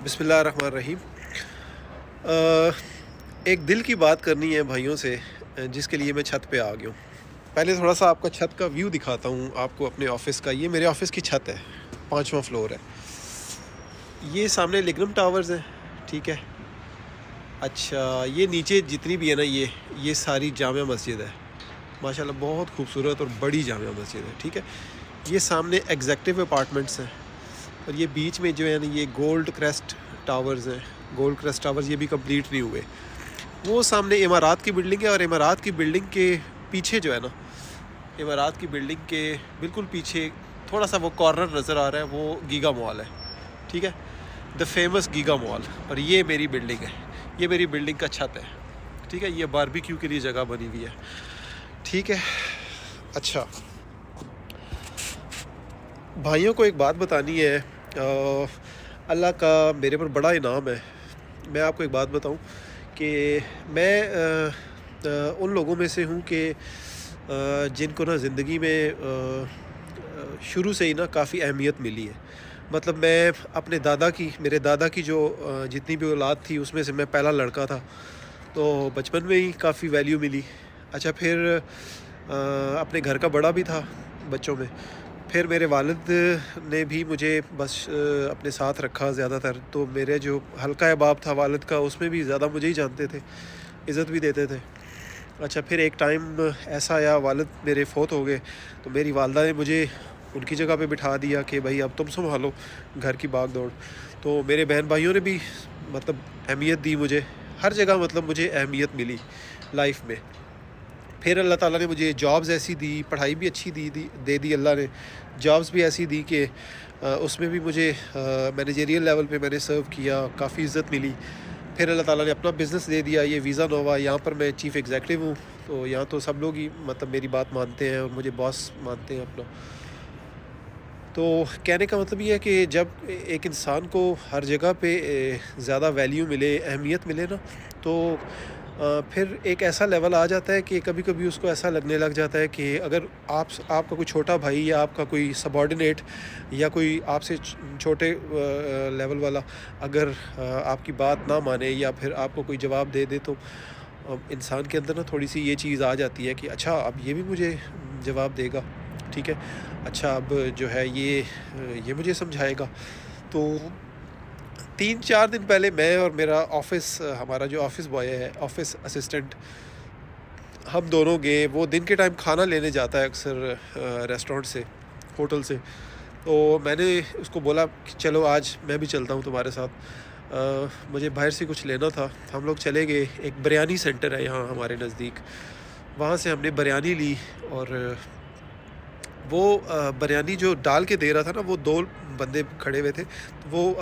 بسم اللہ الرحمن الرحیم۔ ایک دل کی بات کرنی ہے بھائیوں سے، جس کے لیے میں چھت پہ آ گیا ہوں۔ پہلے تھوڑا سا آپ کا چھت کا ویو دکھاتا ہوں آپ کو اپنے آفس کا۔ یہ میرے آفس کی چھت ہے، 5واں فلور ہے۔ یہ سامنے لگنم ٹاورز ہیں، ٹھیک ہے۔ اچھا، یہ نیچے جتنی بھی ہے نا، یہ ساری جامع مسجد ہے، ماشاءاللہ بہت خوبصورت اور بڑی جامع مسجد ہے، ٹھیک ہے۔ یہ سامنے ایگزیکٹو اپارٹمنٹس ہیں، اور یہ بیچ میں جو ہے نا یہ گولڈ کریسٹ ٹاورز ہیں۔ گولڈ کریسٹ ٹاورز یہ بھی کمپلیٹ نہیں ہوئے۔ وہ سامنے امارات کی بلڈنگ ہے، اور امارات کی بلڈنگ کے پیچھے جو ہے نا، امارات کی بلڈنگ کے بالکل پیچھے تھوڑا سا وہ کارنر نظر آ رہا ہے، وہ گیگا مال ہے، ٹھیک ہے، دا فیمس گیگا مال۔ اور یہ میری بلڈنگ ہے، یہ میری بلڈنگ کا چھت ہے، ٹھیک ہے۔ یہ باربیکیو کے لیے جگہ بنی ہوئی ہے، ٹھیک ہے۔ اچھا بھائیوں کو ایک بات بتانی ہے، اللہ کا میرے پر بڑا انعام ہے۔ میں آپ کو ایک بات بتاؤں کہ میں ان لوگوں میں سے ہوں کہ جن کو نا زندگی میں شروع سے ہی نا کافی اہمیت ملی ہے۔ مطلب میں اپنے میرے دادا کی جو جتنی بھی اولاد تھی اس میں سے میں پہلا لڑکا تھا، تو بچپن میں ہی کافی ویلیو ملی۔ اچھا، پھر اپنے گھر کا بڑا بھی تھا بچوں میں۔ پھر میرے والد نے بھی مجھے بس اپنے ساتھ رکھا زیادہ تر، تو میرے جو حلقہ باب تھا والد کا، اس میں بھی زیادہ مجھے ہی جانتے تھے، عزت بھی دیتے تھے۔ اچھا، پھر ایک ٹائم ایسا آیا، والد میرے فوت ہو گئے، تو میری والدہ نے مجھے ان کی جگہ پہ بٹھا دیا کہ بھائی اب تم سنبھالو گھر کی باغ دوڑ۔ تو میرے بہن بھائیوں نے بھی مطلب اہمیت دی مجھے، ہر جگہ مطلب مجھے اہمیت ملی لائف میں۔ پھر اللہ تعالیٰ نے مجھے جابز ایسی دی، پڑھائی بھی اچھی دے دی اللہ نے، جابز بھی ایسی دی کہ اس میں بھی مجھے مینیجریل لیول پہ میں نے سرو کیا، کافی عزت ملی۔ پھر اللہ تعالیٰ نے اپنا بزنس دے دیا، یہ ویزا نووا، یہاں پر میں چیف ایگزیکٹو ہوں، تو یہاں تو سب لوگ ہی مطلب میری بات مانتے ہیں اور مجھے باس مانتے ہیں اپنا۔ تو کہنے کا مطلب یہ ہے کہ جب ایک انسان کو ہر جگہ پہ زیادہ ویلیو ملے، اہمیت ملے نا، تو پھر ایک ایسا لیول آ جاتا ہے کہ کبھی کبھی اس کو ایسا لگنے لگ جاتا ہے کہ اگر آپ کا کوئی چھوٹا بھائی یا آپ کا کوئی سبارڈینیٹ یا کوئی آپ سے چھوٹے لیول والا اگر آپ کی بات نہ مانے یا پھر آپ کو کوئی جواب دے دے، تو انسان کے اندر نا تھوڑی سی یہ چیز آ جاتی ہے کہ اچھا اب یہ بھی مجھے جواب دے گا، ٹھیک ہے، اچھا اب جو ہے یہ مجھے سمجھائے گا۔ تو 3-4 دن پہلے میں اور میرا ہمارا جو آفس بوائے ہے، آفس اسسٹنٹ، ہم دونوں گئے۔ وہ دن کے ٹائم کھانا لینے جاتا ہے اکثر ریسٹورنٹ سے، ہوٹل سے۔ تو میں نے اس کو بولا کہ چلو آج میں بھی چلتا ہوں تمہارے ساتھ، مجھے باہر سے کچھ لینا تھا۔ ہم لوگ چلے گئے، ایک بریانی سینٹر ہے یہاں ہمارے نزدیک، وہاں سے ہم نے بریانی لی، اور وہ بریانی جو ڈال کے دے رہا تھا نا، وہ 2 بندے کھڑے ہوئے تھے، تو وہ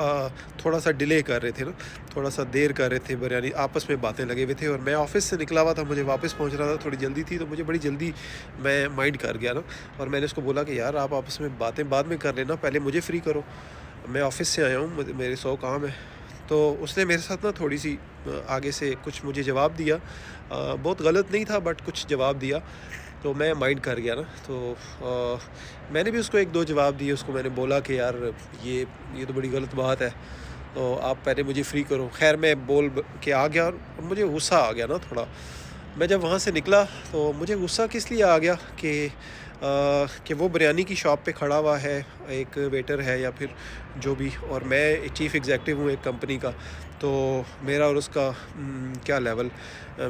تھوڑا سا ڈیلے کر رہے تھے نا، تھوڑا سا دیر کر رہے تھے، بریانی آپس میں باتیں لگے ہوئے تھے، اور میں آفس سے نکلا ہوا تھا، مجھے واپس پہنچ رہا تھا، تھوڑی جلدی تھی، تو مجھے بڑی جلدی میں مائنڈ کر گیا نا، اور میں نے اس کو بولا کہ یار آپ آپس میں باتیں بعد میں کر لینا، پہلے مجھے فری کرو، میں آفس سے آیا ہوں، میرے 100 کام ہے۔ تو اس نے میرے ساتھ نا تھوڑی سی آگے سے کچھ مجھے جواب دیا، بہت غلط نہیں تھا بٹ کچھ جواب دیا، تو میں مائنڈ کر گیا نا۔ تو میں نے بھی اس کو 1-2 جواب دیے، اس کو میں نے بولا کہ یار یہ تو بڑی غلط بات ہے، تو آپ پہلے مجھے فری کرو۔ خیر میں بول کے آ گیا، اور مجھے غصہ آ گیا نا تھوڑا۔ میں جب وہاں سے نکلا تو مجھے غصہ کس لیے آ گیا کہ وہ بریانی کی شاپ پہ کھڑا ہوا ہے، ایک ویٹر ہے یا پھر جو بھی، اور میں چیف ایگزیکٹو ہوں ایک کمپنی کا، تو میرا اور اس کا کیا لیول،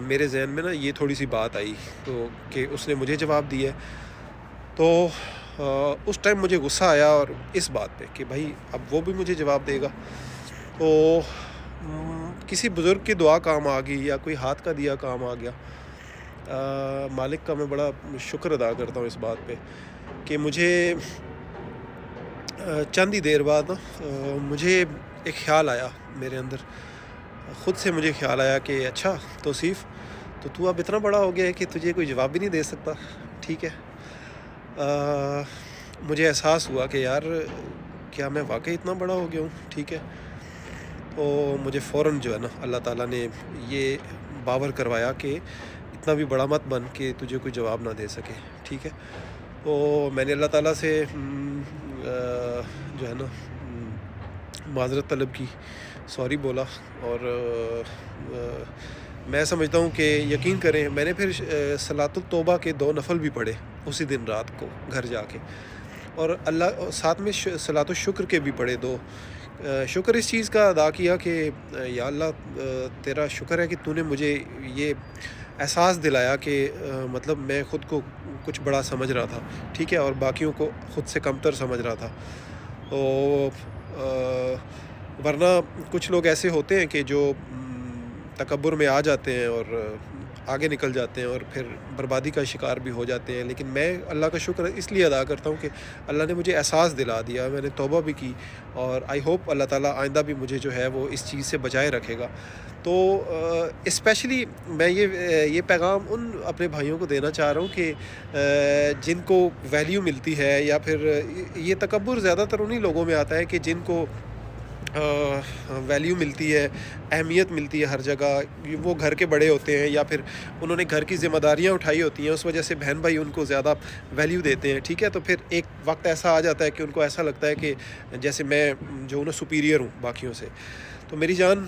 میرے ذہن میں نا یہ تھوڑی سی بات آئی، تو کہ اس نے مجھے جواب دیا ہے۔ تو اس ٹائم مجھے غصہ آیا، اور اس بات پہ کہ بھائی اب وہ بھی مجھے جواب دے گا۔ تو کسی بزرگ کی دعا کام آ گئی، یا کوئی ہاتھ کا دیا کام آ گیا۔ مالک کا میں بڑا شکر ادا کرتا ہوں اس بات پہ کہ مجھے چند ہی دیر بعد نا مجھے ایک خیال آیا میرے اندر، خود سے مجھے خیال آیا کہ اچھا توصیف، تو اب اتنا بڑا ہو گیا ہے کہ تجھے کوئی جواب بھی نہیں دے سکتا، ٹھیک ہے۔ مجھے احساس ہوا کہ یار کیا میں واقعی اتنا بڑا ہو گیا ہوں، ٹھیک ہے۔ تو مجھے فوراً جو ہے نا اللہ تعالیٰ نے یہ باور کروایا کہ اتنا بھی بڑا مت بن کہ تجھے کوئی جواب نہ دے سکے، ٹھیک ہے۔ تو میں نے اللہ تعالیٰ سے جو ہے نا معذرت طلب کی، سوری بولا، اور میں سمجھتا ہوں کہ یقین کریں میں نے پھر صلاۃ التوبہ کے 2 نفل بھی پڑھے اسی دن رات کو گھر جا کے، اور اللہ ساتھ میں صلاۃ الشکر کے بھی پڑھے 2۔ شکر اس چیز کا ادا کیا کہ یا اللہ تیرا شکر ہے کہ تو نے مجھے یہ احساس دلایا کہ مطلب میں خود کو کچھ بڑا سمجھ رہا تھا، ٹھیک ہے، اور باقیوں کو خود سے کمتر سمجھ رہا تھا۔ تو ورنہ کچھ لوگ ایسے ہوتے ہیں کہ جو تکبر میں آ جاتے ہیں اور آگے نکل جاتے ہیں اور پھر بربادی کا شکار بھی ہو جاتے ہیں، لیکن میں اللہ کا شکر اس لیے ادا کرتا ہوں کہ اللہ نے مجھے احساس دلا دیا، میں نے توبہ بھی کی، اور آئی ہوپ اللہ تعالیٰ آئندہ بھی مجھے جو ہے وہ اس چیز سے بچائے رکھے گا۔ تو اسپیشلی میں یہ پیغام ان اپنے بھائیوں کو دینا چاہ رہا ہوں کہ جن کو ویلیو ملتی ہے، یا پھر یہ تکبر زیادہ تر انہی لوگوں میں آتا ہے کہ جن کو ویلیو ملتی ہے، اہمیت ملتی ہے ہر جگہ، وہ گھر کے بڑے ہوتے ہیں یا پھر انہوں نے گھر کی ذمہ داریاں اٹھائی ہوتی ہیں، اس وجہ سے بہن بھائی ان کو زیادہ ویلیو دیتے ہیں، ٹھیک ہے۔ تو پھر ایک وقت ایسا آ جاتا ہے کہ ان کو ایسا لگتا ہے کہ جیسے میں جو ہوں سپیریئر ہوں باقیوں سے۔ تو میری جان،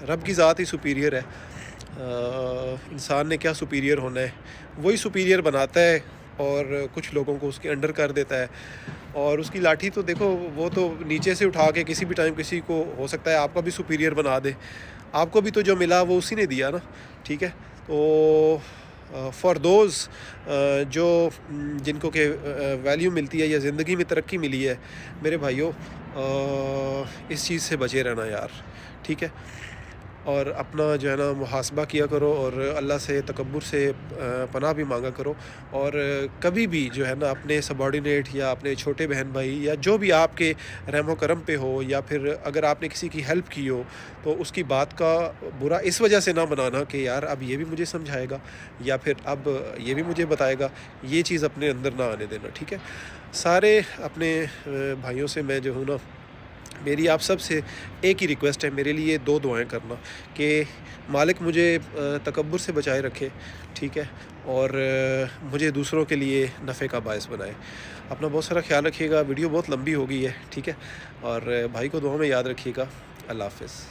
رب کی ذات ہی سپیریئر ہے، انسان نے کیا سپیریئر ہونا ہے، وہی سپیریئر بناتا ہے اور کچھ لوگوں کو اس کے انڈر کر دیتا ہے، اور اس کی لاٹھی تو دیکھو وہ تو نیچے سے اٹھا کے کسی بھی ٹائم کسی کو ہو سکتا ہے آپ کا بھی سپیریئر بنا دے، آپ کو بھی تو جو ملا وہ اسی نے دیا نا، ٹھیک ہے۔ تو فار دوز جو جن کو کہ ویلیو ملتی ہے یا زندگی میں ترقی ملی ہے، میرے بھائیوں اس چیز سے بچے رہنا یار، ٹھیک ہے، اور اپنا جو ہے نا محاسبہ کیا کرو، اور اللہ سے تکبر سے پناہ بھی مانگا کرو، اور کبھی بھی جو ہے نا اپنے سبارڈینیٹ یا اپنے چھوٹے بہن بھائی یا جو بھی آپ کے رحم و کرم پہ ہو، یا پھر اگر آپ نے کسی کی ہیلپ کی ہو تو اس کی بات کا برا اس وجہ سے نہ بنانا کہ یار اب یہ بھی مجھے سمجھائے گا یا پھر اب یہ بھی مجھے بتائے گا، یہ چیز اپنے اندر نہ آنے دینا، ٹھیک ہے۔ سارے اپنے بھائیوں سے میں جو ہوں نا، میری آپ سب سے ایک ہی ریکویسٹ ہے، میرے لیے 2 دعائیں کرنا کہ مالک مجھے تکبر سے بچائے رکھے، ٹھیک ہے، اور مجھے دوسروں کے لیے نفع کا باعث بنائے۔ اپنا بہت سارا خیال رکھیے گا، ویڈیو بہت لمبی ہو گئی ہے، ٹھیک ہے، اور بھائی کو دعا میں یاد رکھیے گا۔ اللہ حافظ۔